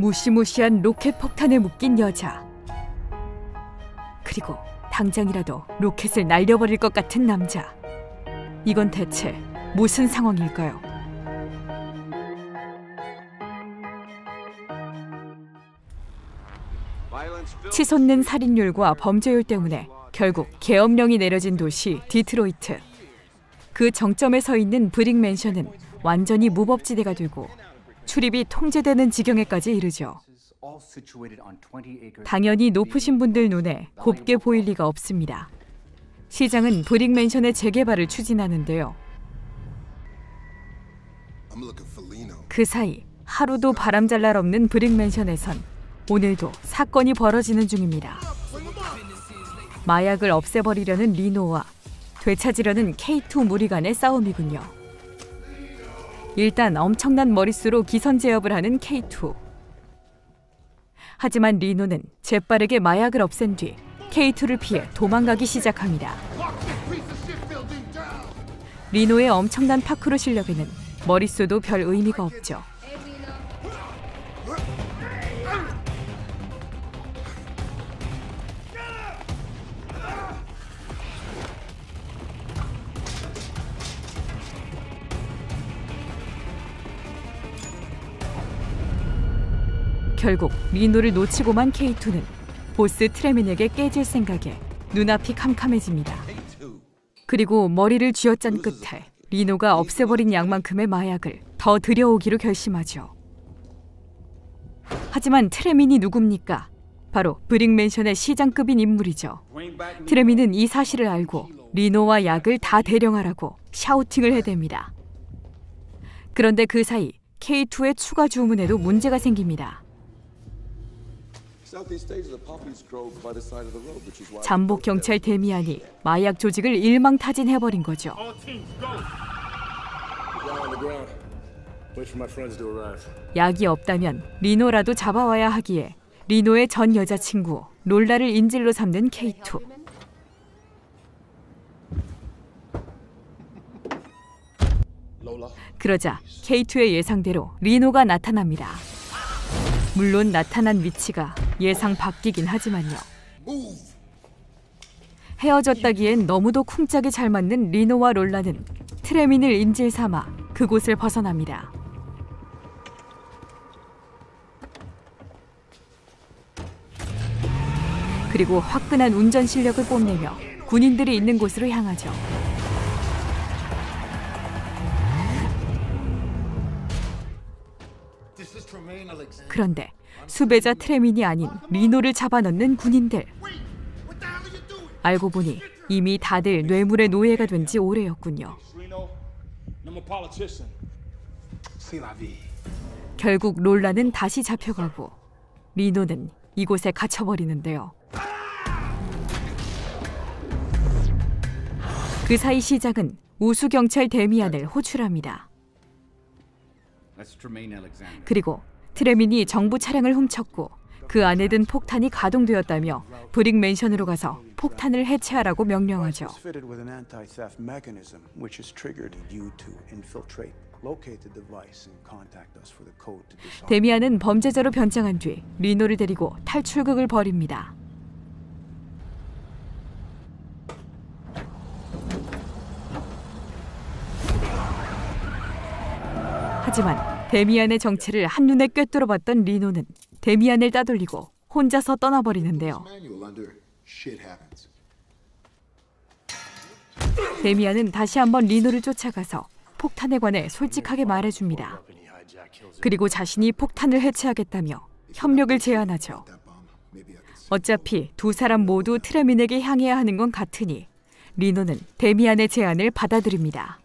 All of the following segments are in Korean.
무시무시한 로켓 폭탄에 묶인 여자. 그리고 당장이라도 로켓을 날려버릴 것 같은 남자. 이건 대체 무슨 상황일까요? 치솟는 살인율과 범죄율 때문에 결국 계엄령이 내려진 도시 디트로이트. 그 정점에 서 있는 브릭 맨션은 완전히 무법지대가 되고 출입이 통제되는 지경에까지 이르죠. 당연히 높으신 분들 눈에 곱게 보일 리가 없습니다. 시장은 브릭 맨션의 재개발을 추진하는데요. 그 사이 하루도 바람잘 날 없는 브릭 맨션에선 오늘도 사건이 벌어지는 중입니다. 마약을 없애버리려는 리노와 되찾으려는 K2 무리 간의 싸움이군요. 일단 엄청난 머릿수로 기선 제압을 하는 K2. 하지만 리노는 재빠르게 마약을 없앤 뒤 K2를 피해 도망가기 시작합니다. 리노의 엄청난 파크로 실력에는 머릿수도 별 의미가 없죠. 결국 리노를 놓치고만 K2는 보스 트레민에게 깨질 생각에 눈앞이 캄캄해집니다. 그리고 머리를 쥐어짠 끝에 리노가 없애버린 양만큼의 마약을 더 들여오기로 결심하죠. 하지만 트레민이 누굽니까? 바로 브릭 맨션의 시장급인 인물이죠. 트레민은 이 사실을 알고 리노와 약을 다 대령하라고 샤우팅을 해댑니다. 그런데 그 사이 K2의 추가 주문에도 문제가 생깁니다. 잠복 경찰 데미안이 마약 조직을 일망타진해버린 거죠. 약이 없다면 리노라도 잡아와야 하기에 리노의 전 여자친구 롤라를 인질로 삼는 K2. 그러자 K2의 예상대로 리노가 나타납니다. 물론 나타난 위치가 예상 바뀌긴 하지만요. 헤어졌다기엔 너무도 쿵짝이 잘 맞는 리노와 롤라는 트레민을 인질 삼아 그곳을 벗어납니다. 그리고 화끈한 운전 실력을 뽐내며 군인들이 있는 곳으로 향하죠. 그런데 수배자 트레민이 아닌 리노를 잡아넣는 군인들. 알고 보니 이미 다들 뇌물의 노예가 된 지 오래였군요. 결국 롤라는 다시 잡혀가고 리노는 이곳에 갇혀버리는데요. 그 사이 시장은 우수경찰 데미안을 호출합니다. 그리고 트레민이 정부 차량을 훔쳤고 그 안에 든 폭탄이 가동되었다며 브릭 맨션으로 가서 폭탄을 해체하라고 명령하죠. 데미안은 범죄자로 변장한 뒤 리노를 데리고 탈출극을 벌입니다. 하지만 데미안의 정체를 한눈에 꿰뚫어 봤던 리노는 데미안을 따돌리고 혼자서 떠나버리는데요. 데미안은 다시 한번 리노를 쫓아가서 폭탄에 관해 솔직하게 말해줍니다. 그리고 자신이 폭탄을 해체하겠다며 협력을 제안하죠. 어차피 두 사람 모두 트레민에게 향해야 하는 건 같으니 리노는 데미안의 제안을 받아들입니다.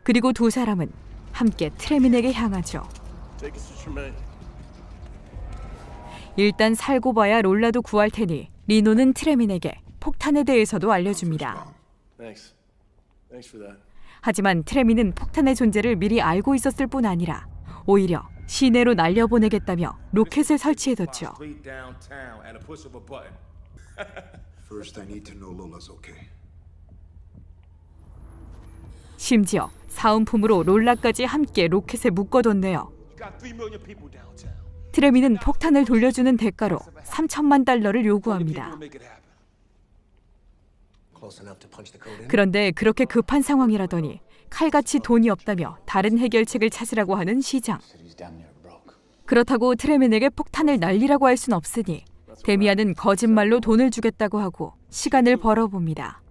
그리고 두 사람은 함께 트레민에게 향하죠. 일단 살고 봐야 롤라도 구할 테니 리노는 트레민에게 폭탄에 대해서도 알려줍니다. 하지만 트레민은 폭탄의 존재를 미리 알고 있었을 뿐 아니라 오히려 시내로 날려보내겠다며 로켓을 설치해뒀죠. 심지어 사은품으로 롤라까지 함께 로켓에 묶어뒀네요. 트레미는 폭탄을 돌려주는 대가로 3천만 달러를 요구합니다. 그런데 그렇게 급한 상황이라더니 칼같이 돈이 없다며 다른 해결책을 찾으라고 하는 시장. 그렇다고 트레민에게 폭탄을 날리라고 할 순 없으니 데미안은 거짓말로 돈을 주겠다고 하고 시간을 벌어봅니다.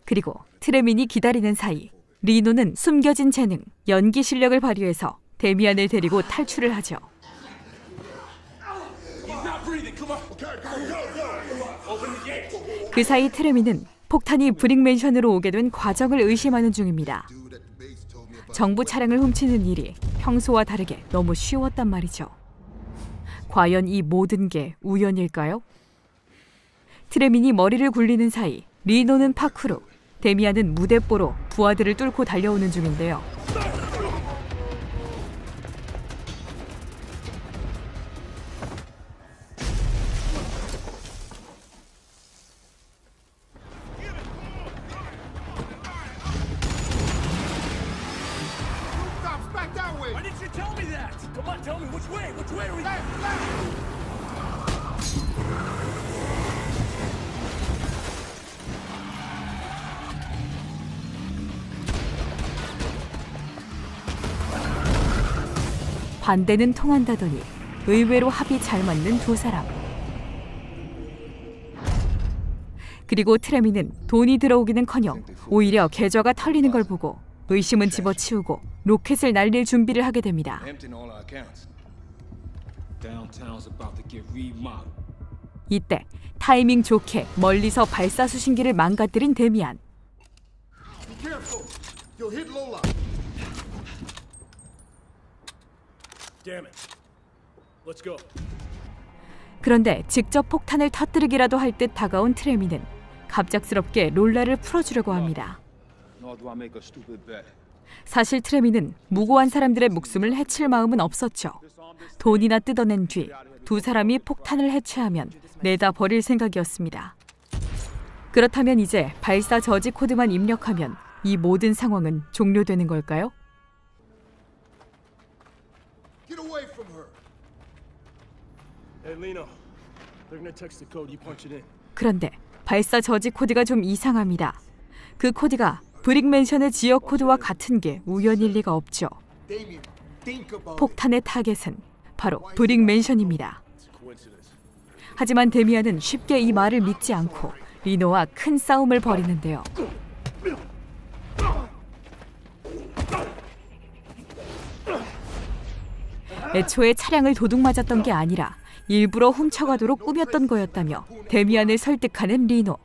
그리고 트레민이 기다리는 사이 리노는 숨겨진 재능, 연기 실력을 발휘해서 데미안을 데리고 탈출을 하죠. 그 사이 트레미는 폭탄이 브릭맨션으로 오게 된 과정을 의심하는 중입니다. 정부 차량을 훔치는 일이 평소와 다르게 너무 쉬웠단 말이죠. 과연 이 모든 게 우연일까요? 트레민이 머리를 굴리는 사이 리노는 파쿠르, 데미안은 무대뽀로 부하들을 뚫고 달려오는 중인데요. 반대는 통한다더니 의외로 합이 잘 맞는 두 사람. 그리고 트레미는 돈이 들어오기는커녕 오히려 계좌가 털리는 걸 보고 의심은 집어치우고 로켓을 날릴 준비를 하게 됩니다. 이때 타이밍 좋게 멀리서 발사 수신기를 망가뜨린 데미안. 그런데 직접 폭탄을 터뜨리기라도 할 듯 다가온 트레미는 갑작스럽게 롤라를 풀어주려고 합니다. 사실 트레미는 무고한 사람들의 목숨을 해칠 마음은 없었죠. 돈이나 뜯어낸 뒤 두 사람이 폭탄을 해체하면 내다 버릴 생각이었습니다. 그렇다면 이제 발사 저지 코드만 입력하면 이 모든 상황은 종료되는 걸까요? 그런데 발사 저지 코드가 좀 이상합니다. 그 코드가 브릭맨션의 지역 코드와 같은 게 우연일 리가 없죠. 폭탄의 타겟은 바로 브릭맨션입니다. 하지만 데미안은 쉽게 이 말을 믿지 않고 리노와 큰 싸움을 벌이는데요. 애초에 차량을 도둑맞았던 게 아니라 일부러 훔쳐가도록 꾸몄던 거였다며 데미안을 설득하는 리노.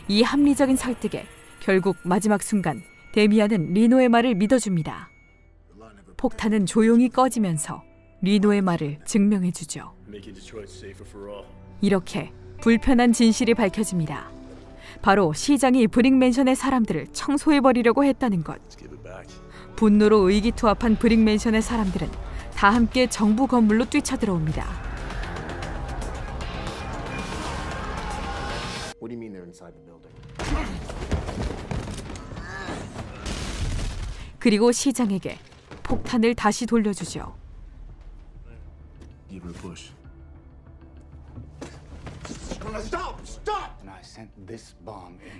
이 합리적인 설득에 결국 마지막 순간 데미안은 리노의 말을 믿어줍니다. 폭탄은 조용히 꺼지면서 리노의 말을 증명해주죠. 이렇게 불편한 진실이 밝혀집니다. 바로 시장이 브릭맨션의 사람들을 청소해버리려고 했다는 것. 분노로 의기투합한 브릭맨션의 사람들은 다 함께 정부 건물로 뛰쳐들어옵니다. 그리고 시장에게 폭탄을 다시 돌려주죠.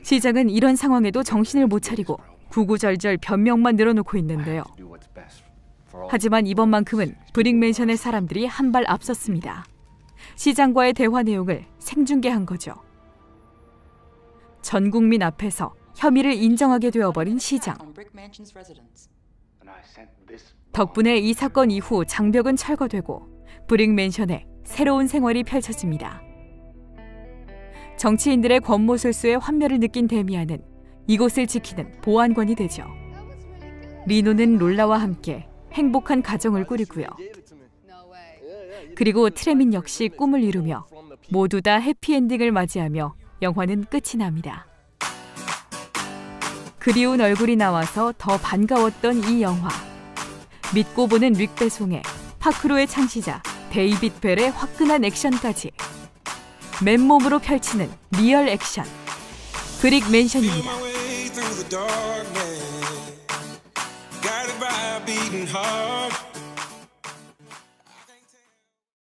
시장은 이런 상황에도 정신을 못 차리고 구구절절 변명만 늘어놓고 있는데요. 하지만 이번만큼은 브릭맨션의 사람들이 한 발 앞섰습니다. 시장과의 대화 내용을 생중계한 거죠. 전 국민 앞에서 혐의를 인정하게 되어버린 시장. 덕분에 이 사건 이후 장벽은 철거되고 브릭맨션에 새로운 생활이 펼쳐집니다. 정치인들의 권모술수에 환멸을 느낀 데미안은 이곳을 지키는 보안관이 되죠. 리노는 롤라와 함께 행복한 가정을 꾸리고요. 그리고 트레민 역시 꿈을 이루며 모두 다 해피엔딩을 맞이하며 영화는 끝이 납니다. 그리운 얼굴이 나와서 더 반가웠던 이 영화. 믿고 보는 릭 배송의 파크로의 창시자 데이빗 벨의 화끈한 액션까지 맨몸으로 펼치는 리얼 액션. 브릭 맨션입니다. Guided by a beating heart.